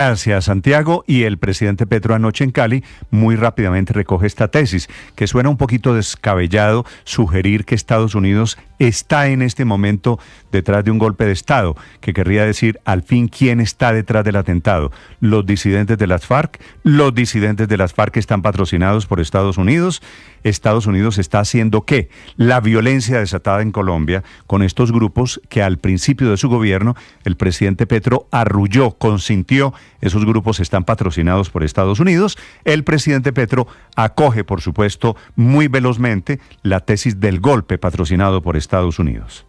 Gracias, Santiago. Y el presidente Petro anoche en Cali muy rápidamente recoge esta tesis, que suena un poquito descabellado sugerir que Estados Unidos está en este momento detrás de un golpe de Estado, que querría decir al fin quién está detrás del atentado. Los disidentes de las FARC. Los disidentes de las FARC están patrocinados por Estados Unidos. Estados Unidos está haciendo ¿qué? La violencia desatada en Colombia con estos grupos que al principio de su gobierno el presidente Petro arrulló, consintió. Esos grupos están patrocinados por Estados Unidos. El presidente Petro acoge, por supuesto, muy velozmente la tesis del golpe patrocinado por Estados Unidos.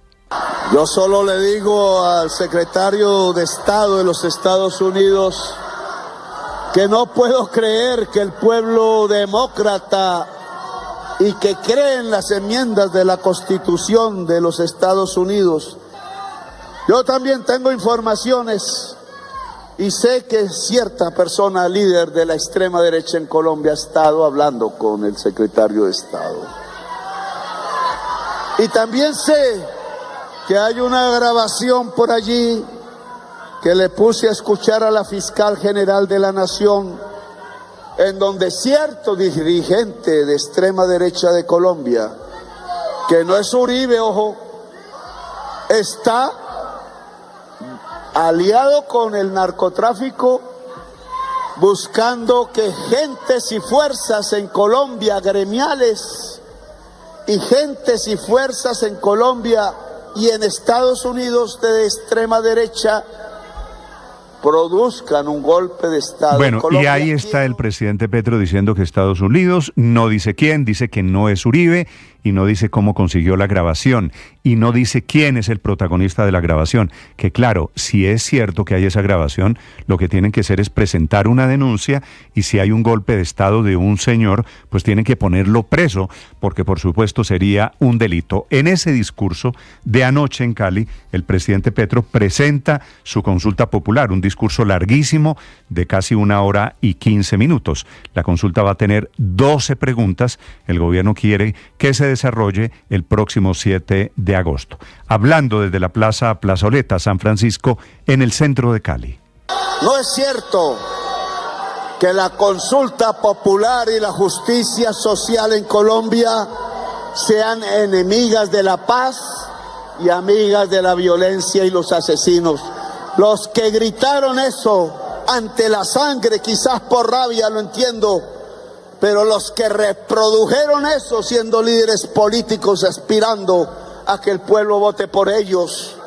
Yo solo le digo al secretario de Estado de los Estados Unidos que no puedo creer que el pueblo demócrata y que cree en las enmiendas de la Constitución de los Estados Unidos. Yo también tengo informaciones y sé que cierta persona líder de la extrema derecha en Colombia ha estado hablando con el secretario de Estado. Y también sé que hay una grabación por allí que le puse a escuchar a la fiscal general de la Nación, en donde cierto dirigente de extrema derecha de Colombia, que no es Uribe, ojo, está aliado con el narcotráfico, buscando que gentes y fuerzas en Colombia, gremiales, y gentes y fuerzas en Colombia y en Estados Unidos de extrema derecha produzcan un golpe de Estado. Bueno, y ahí está el presidente Petro diciendo que Estados Unidos, no dice quién, dice que no es Uribe y no dice cómo consiguió la grabación y no dice quién es el protagonista de la grabación. Que claro, si es cierto que hay esa grabación, lo que tienen que hacer es presentar una denuncia y si hay un golpe de Estado de un señor, pues tienen que ponerlo preso, porque por supuesto sería un delito. En ese discurso de anoche en Cali, el presidente Petro presenta su consulta popular, un discurso larguísimo de casi 1 hora y 15 minutos. La consulta va a tener 12 preguntas. El gobierno quiere que se desarrolle el próximo 7 de agosto. Hablando desde la Plaza Plazoleta San Francisco, en el centro de Cali. No es cierto que la consulta popular y la justicia social en Colombia sean enemigas de la paz y amigas de la violencia y los asesinos. Los que gritaron eso ante la sangre, quizás por rabia, lo entiendo, pero los que reprodujeron eso siendo líderes políticos aspirando a que el pueblo vote por ellos,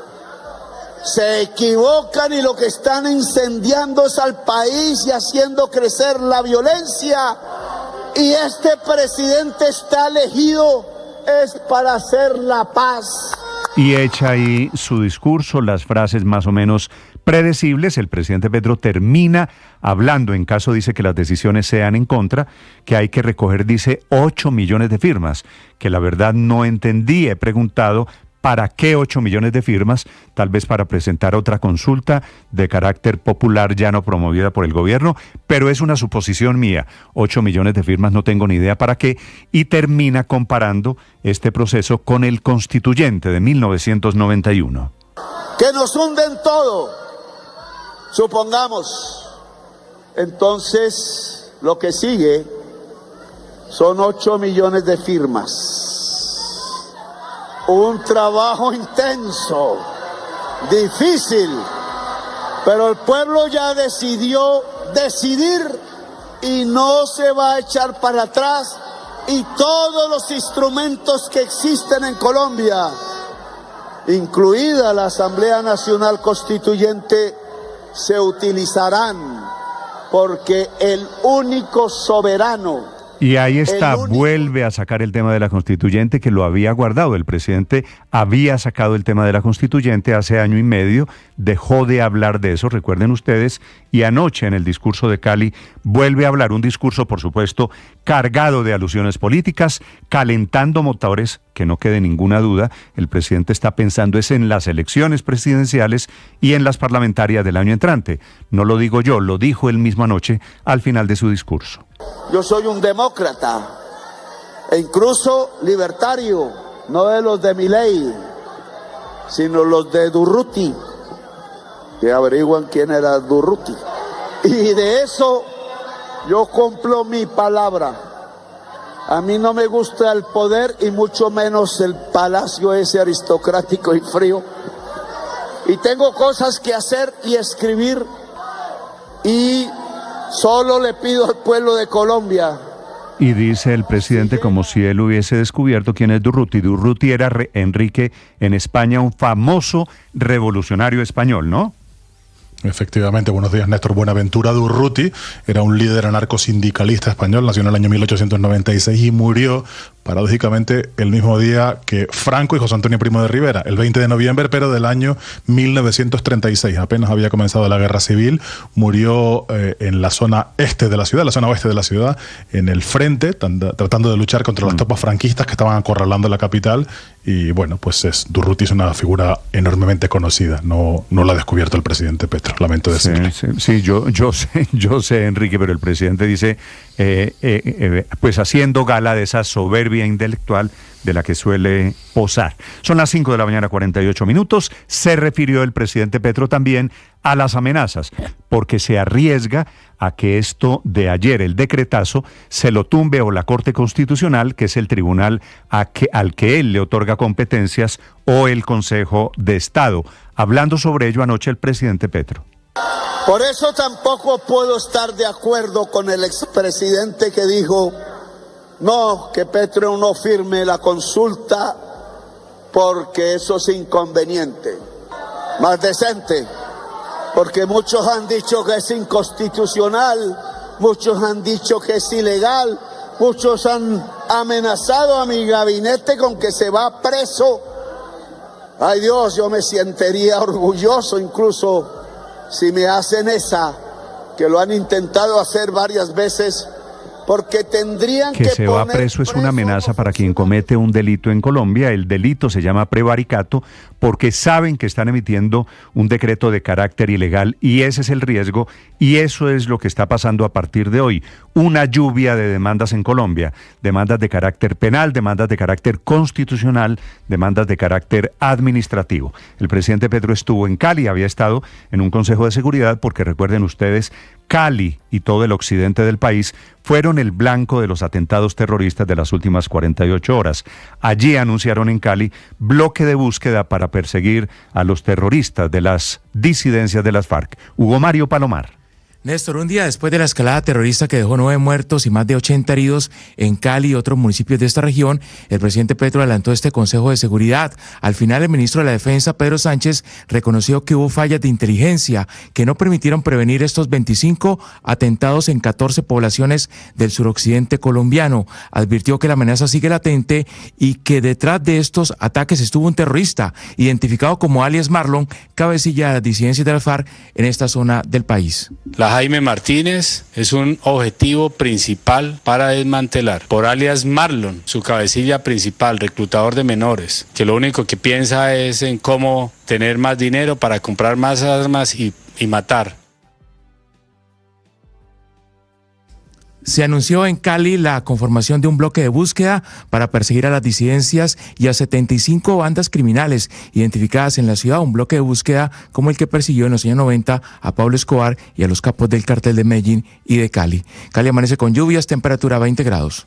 se equivocan y lo que están incendiando es al país y haciendo crecer la violencia. Y este presidente está elegido es para hacer la paz. Y echa ahí su discurso, las frases más o menos predecibles. El presidente Petro termina hablando, en caso dice que las decisiones sean en contra, que hay que recoger, dice, 8 millones de firmas, que la verdad no entendí. He preguntado ¿para qué 8 millones de firmas? Tal vez para presentar otra consulta de carácter popular ya no promovida por el gobierno, pero es una suposición mía. 8 millones de firmas, no tengo ni idea para qué. Y termina comparando este proceso con el constituyente de 1991. Que nos hunden todo, supongamos. Entonces, lo que sigue son 8 millones de firmas. Un trabajo intenso, difícil, pero el pueblo ya decidió decidir y no se va a echar para atrás, y todos los instrumentos que existen en Colombia, incluida la Asamblea Nacional Constituyente, se utilizarán, porque el único soberano. Y ahí está, vuelve a sacar el tema de la constituyente que lo había guardado. El presidente había sacado el tema de la constituyente hace 1 año y medio, dejó de hablar de eso, recuerden ustedes, y anoche en el discurso de Cali vuelve a hablar, un discurso por supuesto cargado de alusiones políticas, calentando motores, que no quede ninguna duda, el presidente está pensando es en las elecciones presidenciales y en las parlamentarias del año entrante. No lo digo yo, lo dijo él mismo anoche al final de su discurso. Yo soy un demócrata e incluso libertario, no de los de Milei, sino los de Durruti, que averiguan quién era Durruti. Y de eso yo cumplo mi palabra. A mí no me gusta el poder y mucho menos el palacio ese aristocrático y frío. Y tengo cosas que hacer y escribir y solo le pido al pueblo de Colombia. Y dice el presidente como si él hubiese descubierto quién es Durruti. Durruti era, Enrique, en España un famoso revolucionario español, ¿no? Efectivamente, buenos días, Néstor. Buenaventura Durruti era un líder anarcosindicalista español, nació en el año 1896 y murió, paradójicamente, el mismo día que Franco y José Antonio Primo de Rivera, el 20 de noviembre, pero del año 1936. Apenas había comenzado la guerra civil, murió en la zona este de la ciudad, la zona oeste de la ciudad, en el frente, tratando de luchar contra las tropas franquistas que estaban acorralando la capital. Y bueno, pues Durruti es una figura enormemente conocida, no la ha descubierto el presidente Petro, lamento decirle. Sí, yo sé, Enrique, pero el presidente dice, pues haciendo gala de esa soberbia intelectual de la que suele posar. Son las 5 de la mañana, 48 minutos. Se refirió el presidente Petro también a las amenazas, porque se arriesga a que esto de ayer, el decretazo, se lo tumbe o la Corte Constitucional, que es el tribunal al que él le otorga competencias, o el Consejo de Estado. Hablando sobre ello anoche el presidente Petro. Por eso tampoco puedo estar de acuerdo con el expresidente que dijo no, que Petro no firme la consulta porque eso es inconveniente. Más decente, porque muchos han dicho que es inconstitucional, muchos han dicho que es ilegal, muchos han amenazado a mi gabinete con que se va preso. Ay Dios, yo me sentiría orgulloso incluso si me hacen esa, que lo han intentado hacer varias veces, porque tendrían que se va preso es una amenaza para quien comete un delito en Colombia. El delito se llama prevaricato porque saben que están emitiendo un decreto de carácter ilegal y ese es el riesgo y eso es lo que está pasando a partir de hoy. Una lluvia de demandas en Colombia, demandas de carácter penal, demandas de carácter constitucional, demandas de carácter administrativo. El presidente Petro estuvo en Cali, había estado en un Consejo de Seguridad porque recuerden ustedes, Cali y todo el occidente del país fueron el blanco de los atentados terroristas de las últimas 48 horas. Allí anunciaron en Cali bloque de búsqueda para perseguir a los terroristas de las disidencias de las FARC. Hugo Mario Palomar. Néstor, un día después de la escalada terrorista que dejó 9 muertos y más de 80 heridos en Cali y otros municipios de esta región, el presidente Petro adelantó este Consejo de Seguridad. Al final, el ministro de la Defensa, Pedro Sánchez, reconoció que hubo fallas de inteligencia que no permitieron prevenir estos 25 atentados en 14 poblaciones del suroccidente colombiano. Advirtió que la amenaza sigue latente y que detrás de estos ataques estuvo un terrorista identificado como alias Marlon, cabecilla de las disidencias de la FARC en esta zona del país. Jaime Martínez es un objetivo principal para desmantelar. Por alias Marlon, su cabecilla principal, reclutador de menores, que lo único que piensa es en cómo tener más dinero para comprar más armas y matar. Se anunció en Cali la conformación de un bloque de búsqueda para perseguir a las disidencias y a 75 bandas criminales identificadas en la ciudad, un bloque de búsqueda como el que persiguió en los años 90 a Pablo Escobar y a los capos del cartel de Medellín y de Cali. Cali amanece con lluvias, temperatura 20 grados.